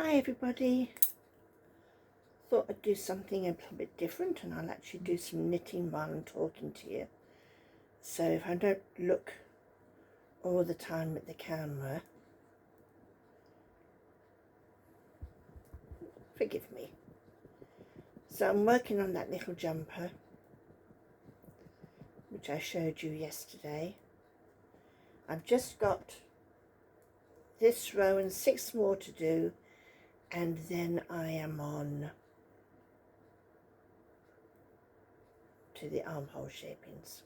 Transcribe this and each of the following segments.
Hi everybody. Thought I'd do something a little bit different, and I'll actually do some knitting while I'm talking to you. So if I don't look all the time at the camera, forgive me. So I'm working on that little jumper, which I showed you yesterday. I've just got this row and 6 more to do, and then I am on to the armhole shapings.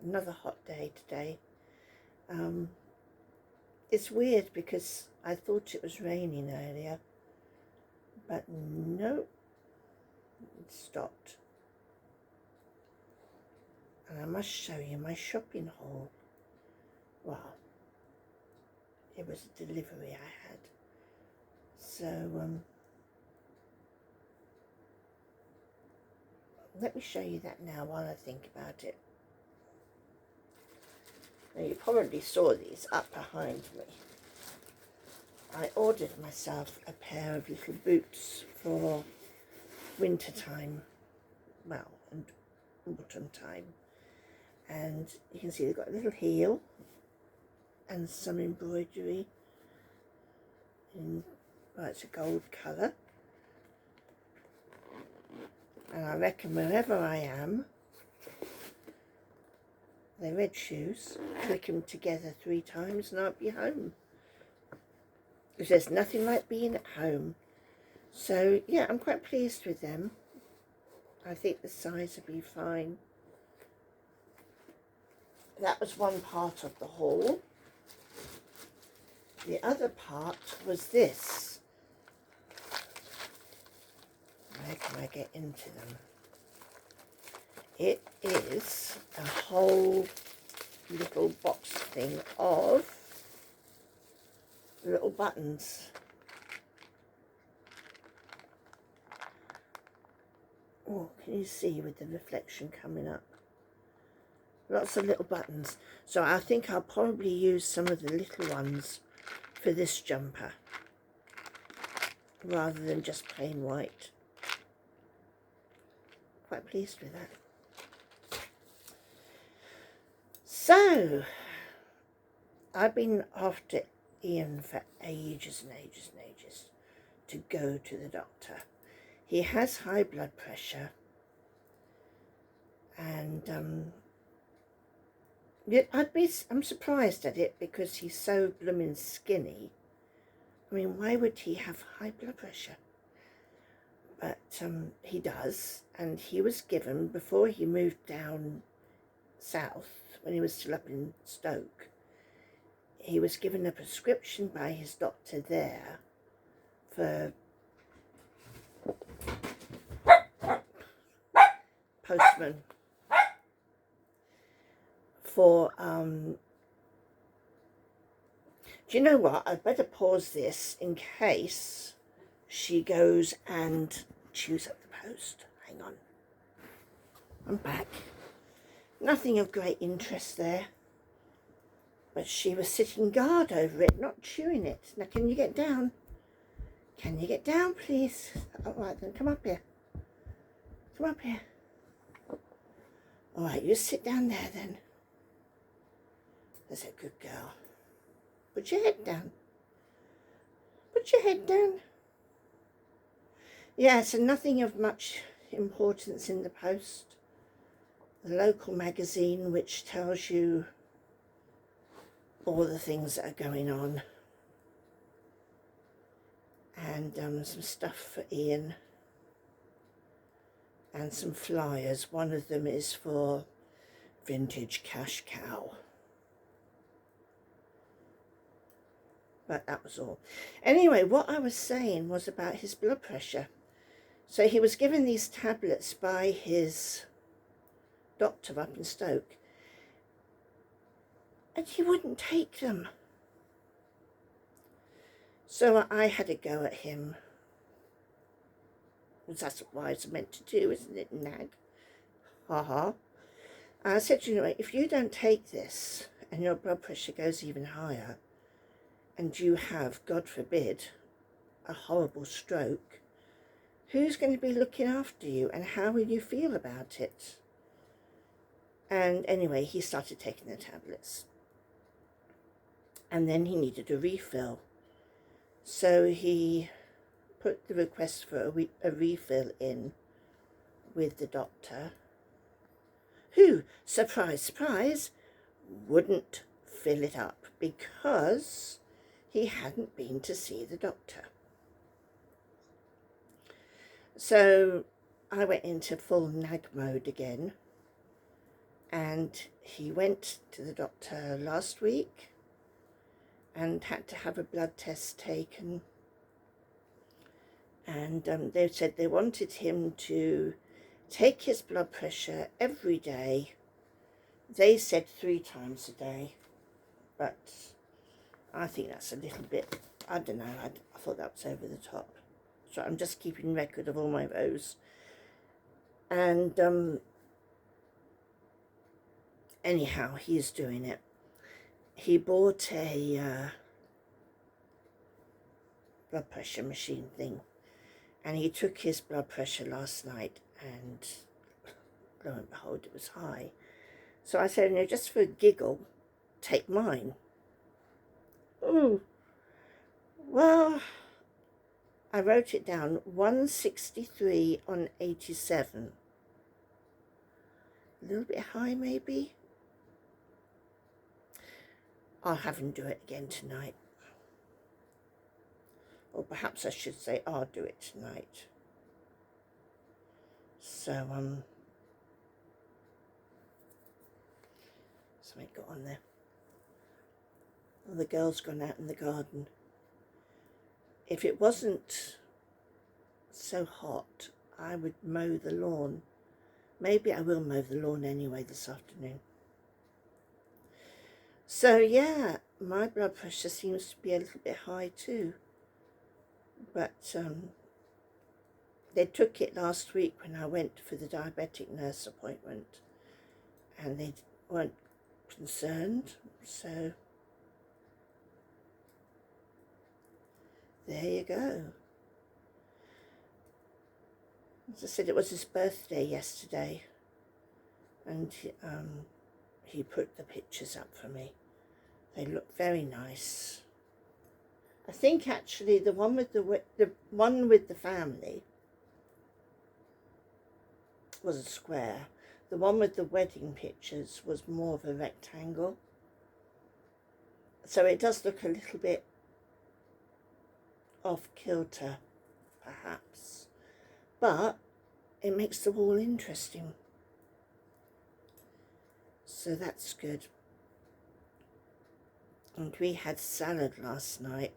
Another hot day today. It's weird because I thought it was raining earlier, but no, it stopped. And I must show you my shopping haul. Well, it was a delivery I had. So let me show you that now while I think about it. Now you probably saw these up behind me. I ordered myself a pair of little boots for winter time, well, and autumn time. And you can see they've got a little heel and some embroidery in, well, it's a gold colour. And I reckon wherever I am, they're red shoes, click them together 3 times and I'll be home. Because there's nothing like being at home. So yeah, I'm quite pleased with them. I think the size will be fine. That was one part of the haul. The other part was this. Where can I get into them? It is a whole little box thing of little buttons. Oh, can you see with the reflection coming up? Lots of little buttons. So I think I'll probably use some of the little ones for this jumper rather than just plain white. Quite pleased with that. So, I've been after Ian for ages and ages and ages to go to the doctor. He has high blood pressure, and I'm surprised at it because he's so blooming skinny. I mean, why would he have high blood pressure? But he does, and he was given, before he moved down south, when he was still up in Stoke, he was given a prescription by his doctor there for postman for do you know what, I'd better pause this in case she goes and chews up the post. Hang on, I'm back. Nothing of great interest there, but she was sitting guard over it, not chewing it. Now can you get down? Can you get down, please? All right then, come up here. Come up here. All right, you sit down there then. That's a good girl. Put your head down. Put your head down. Yeah, so nothing of much importance in the post. The local magazine, which tells you all the things that are going on. And some stuff for Ian. And some flyers. One of them is for Vintage Cash Cow. But that was all. Anyway, what I was saying was about his blood pressure. So he was given these tablets by his doctor up in Stoke, and he wouldn't take them. So I had a go at him. That's what wives are meant to do, isn't it, nag? Ha ha. I said, you know, if you don't take this and your blood pressure goes even higher, and you have, God forbid, a horrible stroke, who's going to be looking after you, and how will you feel about it? And anyway, he started taking the tablets. And then he needed a refill. So he put the request for a refill in with the doctor, who, surprise, surprise, wouldn't fill it up because he hadn't been to see the doctor. So I went into full nag mode again, and he went to the doctor last week and had to have a blood test taken, and they said they wanted him to take his blood pressure every day. They said 3 times a day, but I think that's a little bit, I don't know, I thought that was over the top. So I'm just keeping record of all my rows. And anyhow, he's doing it. He bought a blood pressure machine thing, and he took his blood pressure last night, and lo and behold, it was high. So I said, just for a giggle, take mine. Ooh, well, I wrote it down, 163 on 87. A little bit high, maybe. I'll have him do it again tonight. Or perhaps I should say I'll do it tonight. So, something got on there. Well, the girl's gone out in the garden. If it wasn't so hot, I would mow the lawn. Maybe I will mow the lawn anyway this afternoon. So yeah, my blood pressure seems to be a little bit high too. But they took it last week when I went for the diabetic nurse appointment, and they weren't concerned, so there you go. As I said, it was his birthday yesterday, and he put the pictures up for me. They look very nice. I think actually the one with the family was a square. The one with the wedding pictures was more of a rectangle. So it does look a little bit off kilter, perhaps, but it makes the wall interesting. So that's good. And we had salad last night.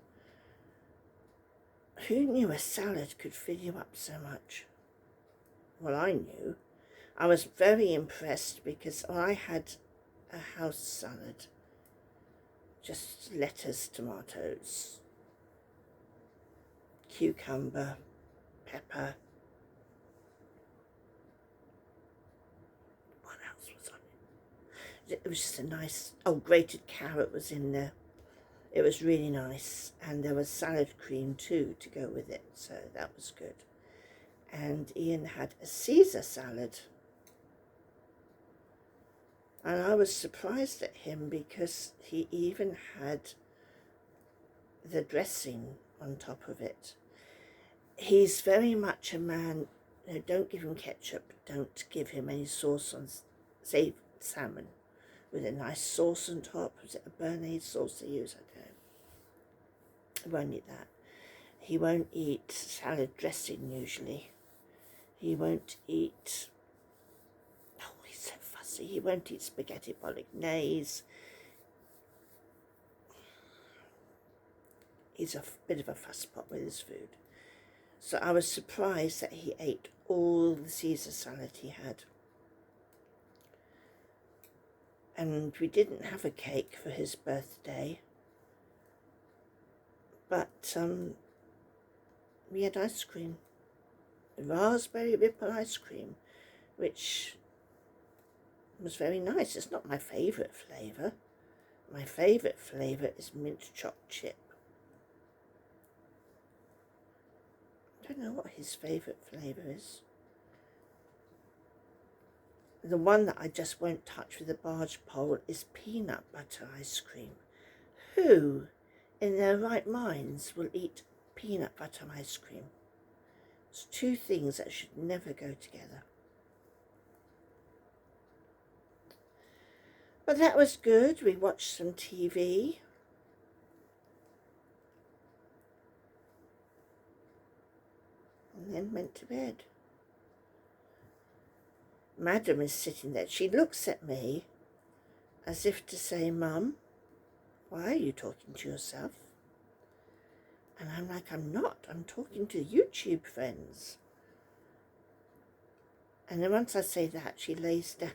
Who knew a salad could fill you up so much? Well, I knew. I was very impressed because I had a house salad. Just lettuce, tomatoes, cucumber, pepper. What else was on it? It was just a nice, grated carrot was in there. It was really nice, and there was salad cream too to go with it, so that was good. And Ian had a Caesar salad, and I was surprised at him because he even had the dressing on top of it. He's very much a man, don't give him ketchup, don't give him any sauce on, say, salmon with a nice sauce on top. Was it a béarnaise sauce they use? I don't know. He won't eat that. He won't eat salad dressing usually. He won't eat, he's so fussy. He won't eat spaghetti bolognese. He's a bit of a fusspot with his food. So I was surprised that he ate all the Caesar salad he had. And we didn't have a cake for his birthday, but we had ice cream, raspberry ripple ice cream, which was very nice. It's not my favourite flavour, My favourite flavour is mint chocolate chip. I don't know what his favourite flavour is. The one that I just won't touch with a barge pole is peanut butter ice cream. Who in their right minds will eat peanut butter ice cream? It's two things that should never go together. But that was good. We watched some TV. And then went to bed. Madam is sitting there. She looks at me as if to say, Mum, why are you talking to yourself? And I'm like, I'm not. I'm talking to YouTube friends. And then once I say that, she lays down.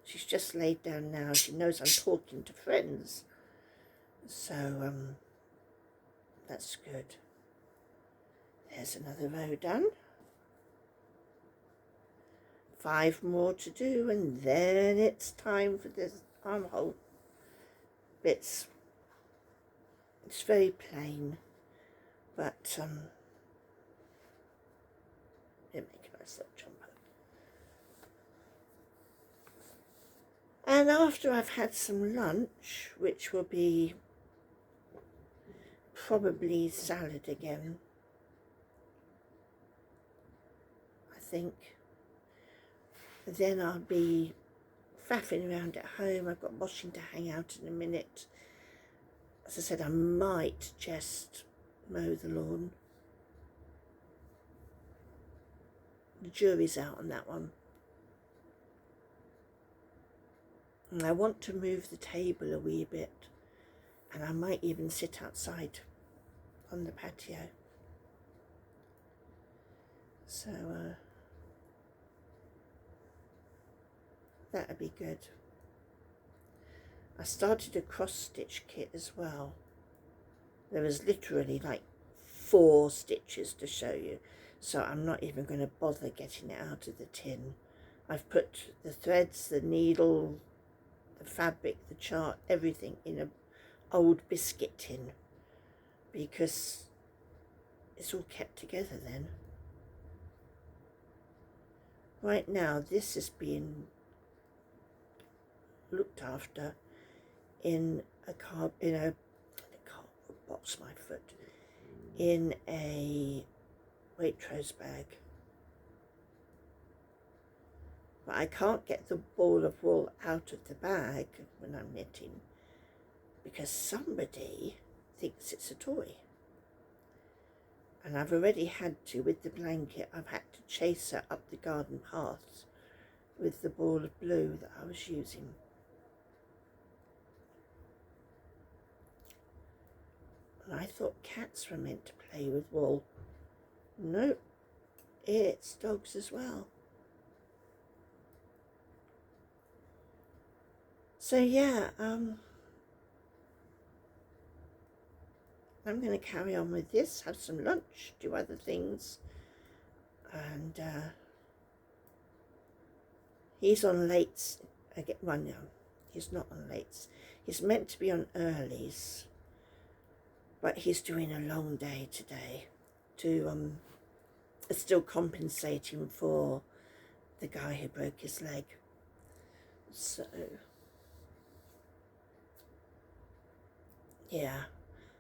She's just laid down now. She knows I'm talking to friends. So, that's good. There's another row done. 5 more to do, and then it's time for this armhole bits. It's very plain, but it make a nice little jumper. And after I've had some lunch, which will be probably salad again, I think. Then I'll be faffing around at home. I've got washing to hang out in a minute. As I said, I might just mow the lawn. The jury's out on that one. And I want to move the table a wee bit. And I might even sit outside on the patio. So, that'd be good. I started a cross-stitch kit as well. There was literally like 4 stitches to show you, so I'm not even going to bother getting it out of the tin. I've put the threads, the needle, the fabric, the chart, everything in an old biscuit tin, because it's all kept together then. Right now this is being looked after in a cardboard box, my foot, in a Waitrose bag. But I can't get the ball of wool out of the bag when I'm knitting because somebody thinks it's a toy. And I've already had to, with the blanket, I've had to chase her up the garden path with the ball of blue that I was using. I thought cats were meant to play with wool. Nope, it's dogs as well. So yeah, I'm going to carry on with this, have some lunch, do other things, and he's on lates again. Well, no, he's not on lates. He's meant to be on earlies. But he's doing a long day today to still compensating for the guy who broke his leg. So, yeah.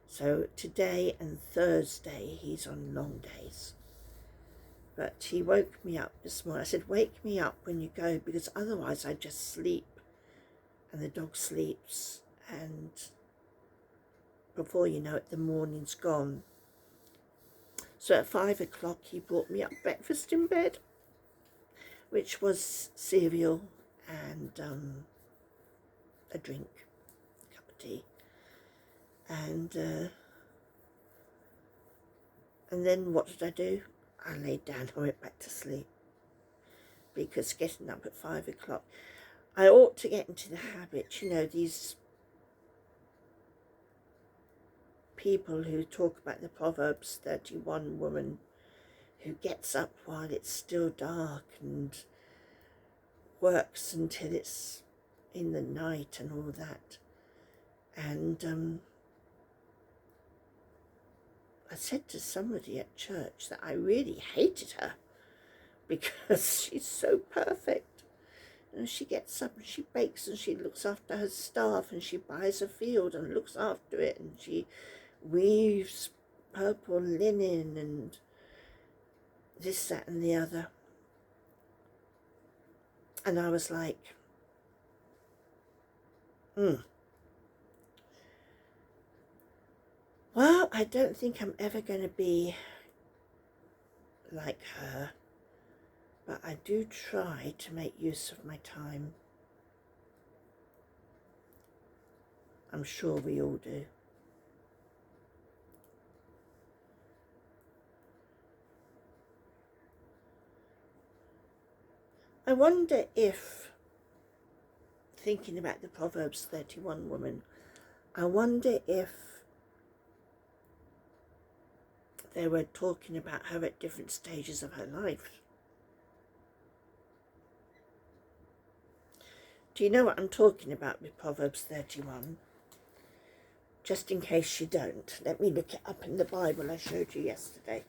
So today and Thursday he's on long days. But he woke me up this morning. I said, wake me up when you go, because otherwise I just sleep and the dog sleeps, and before you know it, the morning's gone. So at 5 o'clock, he brought me up breakfast in bed, which was cereal and a drink, a cup of tea. And then what did I do? I laid down and went back to sleep, because getting up at 5 o'clock, I ought to get into the habit, you know, these people who talk about the Proverbs 31 woman who gets up while it's still dark and works until it's in the night and all that. And I said to somebody at church that I really hated her because she's so perfect. And she gets up and she bakes and she looks after her staff and she buys a field and looks after it and she weaves purple linen and this, that and the other. And I was like, well, I don't think I'm ever going to be like her, but I do try to make use of my time. I'm sure we all do. I wonder if, thinking about the Proverbs 31 woman, I wonder if they were talking about her at different stages of her life. Do you know what I'm talking about with Proverbs 31? Just in case you don't, let me look it up in the Bible I showed you yesterday.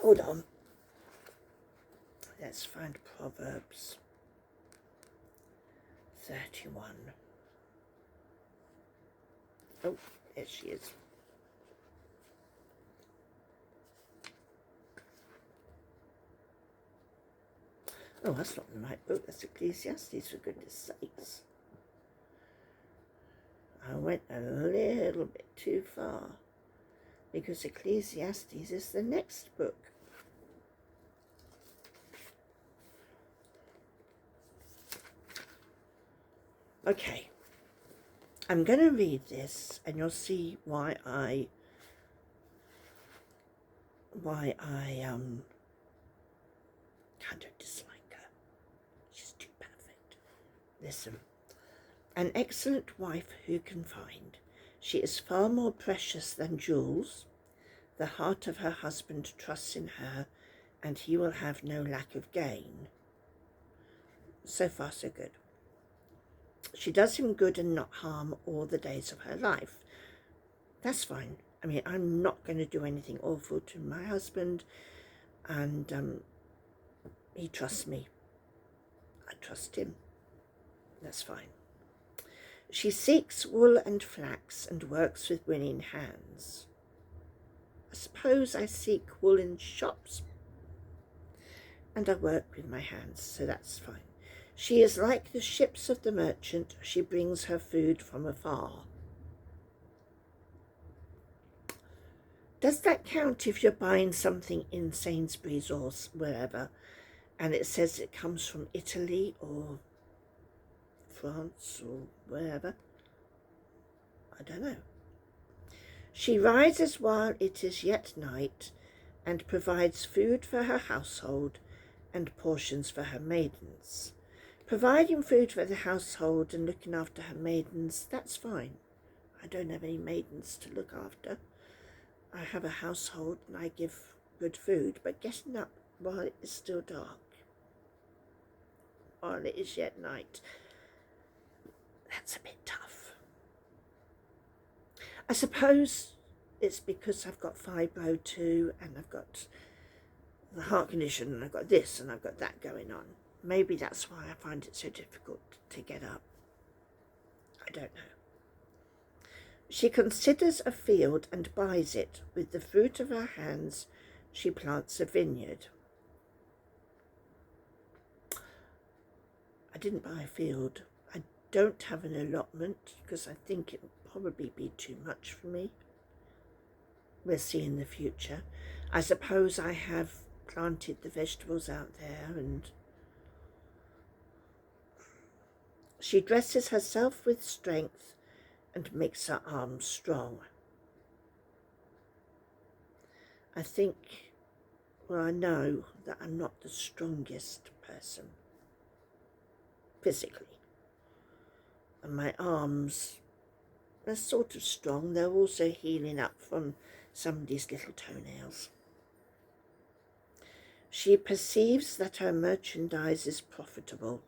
Hold on. Let's find Proverbs 31. Oh, there she is. Oh, that's not the right book. That's Ecclesiastes, for goodness sakes. I went a little bit too far because Ecclesiastes is the next book. Okay, I'm going to read this and you'll see why I kind of dislike her. She's too perfect. Listen. An excellent wife who can find. She is far more precious than jewels. The heart of her husband trusts in her, and he will have no lack of gain. So far, so good. She does him good and not harm all the days of her life. That's fine. I mean, I'm not going to do anything awful to my husband, and he trusts me. I trust him. That's fine. She seeks wool and flax and works with willing hands. I suppose I seek wool in shops and I work with my hands, so that's fine. She is like the ships of the merchant. She brings her food from afar. Does that count if you're buying something in Sainsbury's or wherever and it says it comes from Italy or France or wherever? I don't know. She rises while it is yet night and provides food for her household and portions for her maidens. Providing food for the household and looking after her maidens, that's fine. I don't have any maidens to look after. I have a household and I give good food, but getting up while it is still dark, while it is yet night, that's a bit tough. I suppose it's because I've got fibro too, and I've got the heart condition, and I've got this and I've got that going on. Maybe that's why I find it so difficult to get up. I don't know. She considers a field and buys it. With the fruit of her hands, she plants a vineyard. I didn't buy a field. I don't have an allotment because I think it would probably be too much for me. We'll see in the future. I suppose I have planted the vegetables out there, and she dresses herself with strength and makes her arms strong. I think, well, I know that I'm not the strongest person physically. And my arms, they're sort of strong. They're also healing up from somebody's little toenails. She perceives that her merchandise is profitable.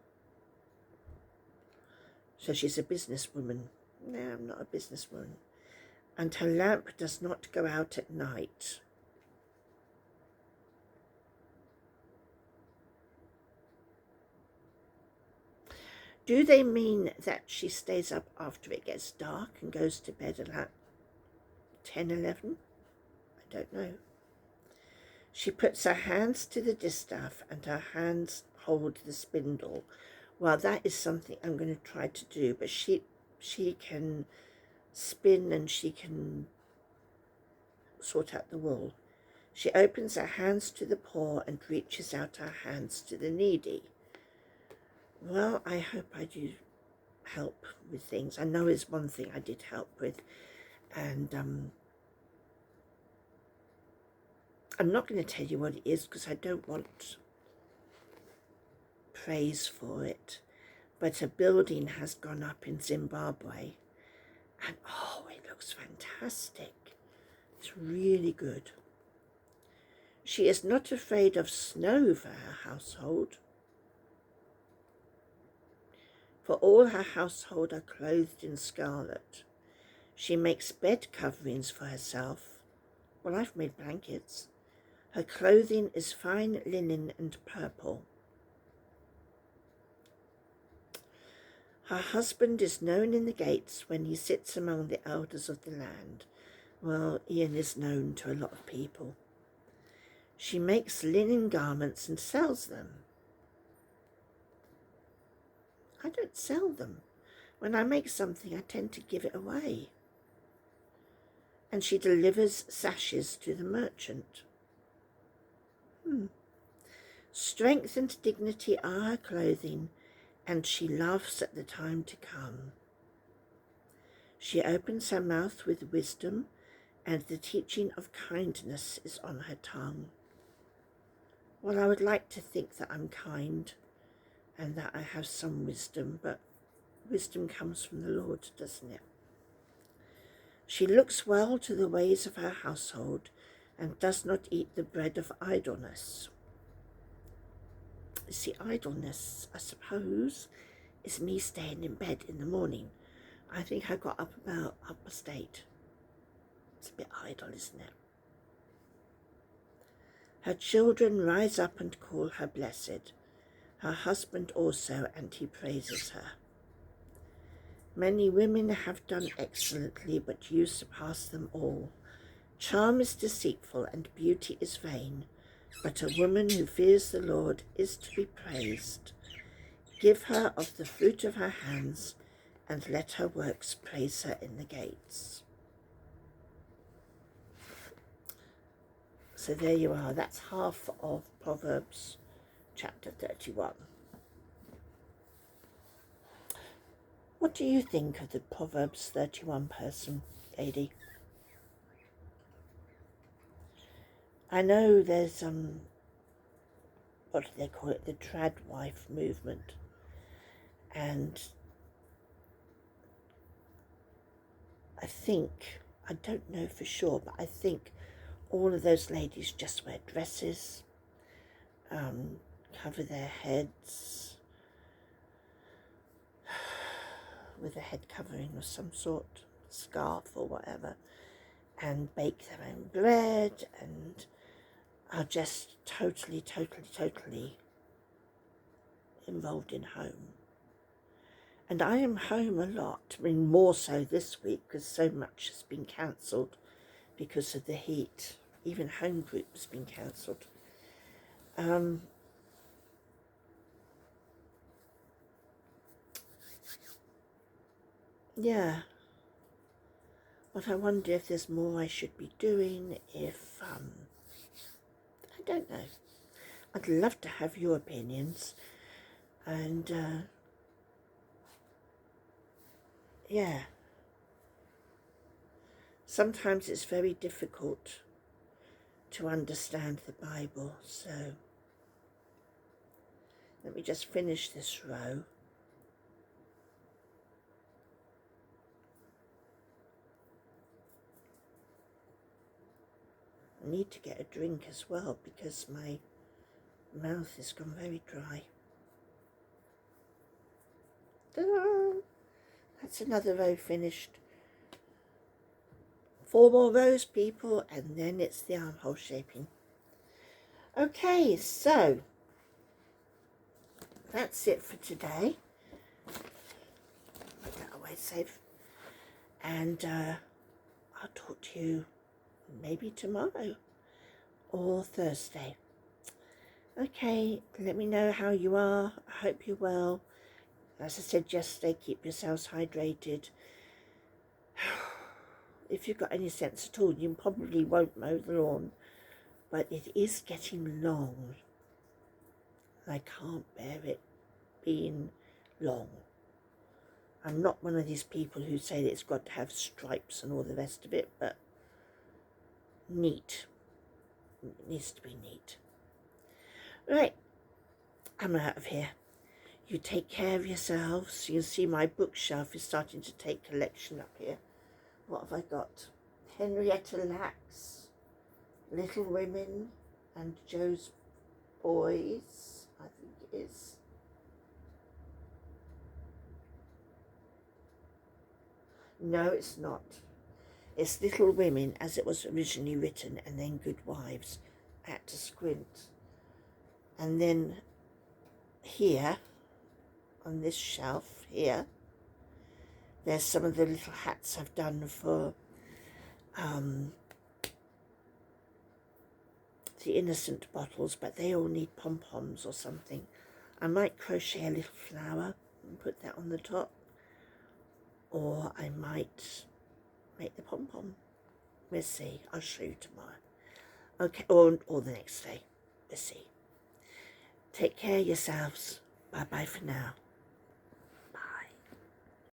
So she's a businesswoman. No, I'm not a businesswoman. And her lamp does not go out at night. Do they mean that she stays up after it gets dark and goes to bed at like 10, 11? I don't know. She puts her hands to the distaff and her hands hold the spindle. Well, that is something I'm going to try to do, but she can spin and she can sort out the wool. She opens her hands to the poor and reaches out her hands to the needy. Well, I hope I do help with things. I know is one thing I did help with, and I'm not going to tell you what it is because I don't want praise for it, but a building has gone up in Zimbabwe, and oh, it looks fantastic. It's really good. She is not afraid of snow for her household, for all her household are clothed in scarlet. She makes bed coverings for herself. Well, I've made blankets. Her clothing is fine linen and purple. Her husband is known in the gates when he sits among the elders of the land. Well, Ian is known to a lot of people. She makes linen garments and sells them. I don't sell them. When I make something, I tend to give it away. And she delivers sashes to the merchant. Strength and dignity are her clothing, and she laughs at the time to come. She opens her mouth with wisdom, and the teaching of kindness is on her tongue. Well, I would like to think that I'm kind and that I have some wisdom, but wisdom comes from the Lord, doesn't it? She looks well to the ways of her household and does not eat the bread of idleness. You see, idleness, I suppose, is me staying in bed in the morning. I think I got up about 8:30. It's a bit idle, isn't it? Her children rise up and call her blessed. Her husband also, and he praises her. Many women have done excellently, but you surpass them all. Charm is deceitful and beauty is vain, but a woman who fears the Lord is to be praised. Give her of the fruit of her hands, and let her works praise her in the gates. So there you are. That's half of Proverbs chapter 31. What do you think of the Proverbs 31 person, lady? I know there's what do they call it, the trad wife movement, and I think, I don't know for sure, but I think all of those ladies just wear dresses, cover their heads with a head covering of some sort, scarf or whatever, and bake their own bread and are just totally involved in home. And I am home a lot, I mean more so this week because so much has been cancelled because of the heat. Even home group has been cancelled. Yeah. But I wonder if there's more I should be doing, if, I don't know. I'd love to have your opinions, and, yeah. Sometimes it's very difficult to understand the Bible, so let me just finish this row. I need to get a drink as well because my mouth has gone very dry. Ta-da! That's another row finished. 4 more rows, people, and then it's the armhole shaping. Okay, so that's it for today. Put that away safe. And I'll talk to you maybe tomorrow or Thursday. Okay, let me know how you are. I hope you're well. As I said yesterday, keep yourselves hydrated. If you've got any sense at all, you probably won't mow the lawn, but it is getting long. I can't bear it being long. I'm not one of these people who say that it's got to have stripes and all the rest of it, but neat. It needs to be neat. Right, I'm out of here. You take care of yourselves. You can see my bookshelf is starting to take collection up here. What have I got? Henrietta Lacks, Little Women, and Joe's Boys, I think it is. No, it's not. It's Little Women as it was originally written, and then Good Wives. I had to squint. And then here, on this shelf here, there's some of the little hats I've done for the innocent bottles, but they all need pom-poms or something. I might crochet a little flower and put that on the top, or I might make the pom-pom. We'll see. I'll show you tomorrow. Okay, or the next day. We'll see. Take care of yourselves. Bye-bye for now.